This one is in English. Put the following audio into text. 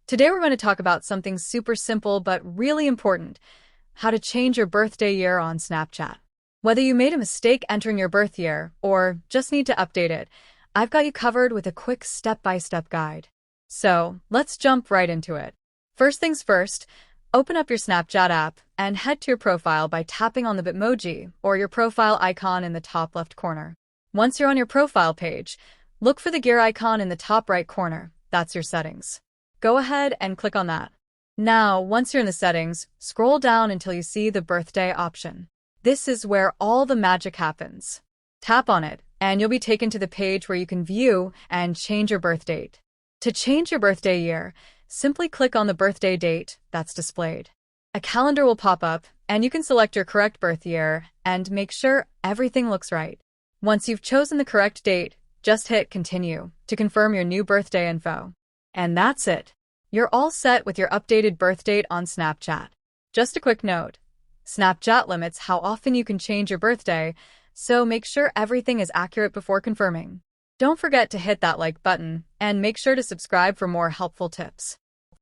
Today we're going to talk about something super simple but really important: how to change your birthday year on Snapchat. Whether you made a mistake entering your birth year or just need to update it, I've got you covered with a quick step-by-step guide. So let's jump right into it. First things first, open up your Snapchat app and head to your profile by tapping on the Bitmoji or your profile icon in the top left corner. Once you're on your profile page, look for the gear icon in the top right corner. That's your settings. Go ahead and click on that. Now, once you're in the settings, scroll down until you see the birthday option. This is where all the magic happens. Tap on it, and you'll be taken to the page where you can view and change your birth date. To change your birthday year, simply click on the birthday date that's displayed. A calendar will pop up, and you can select your correct birth year and make sure everything looks right. Once you've chosen the correct date, just hit Continue to confirm your new birthday info. And that's it. You're all set with your updated birth date on Snapchat. Just a quick note: Snapchat limits how often you can change your birthday, so make sure everything is accurate before confirming. Don't forget to hit that like button and make sure to subscribe for more helpful tips.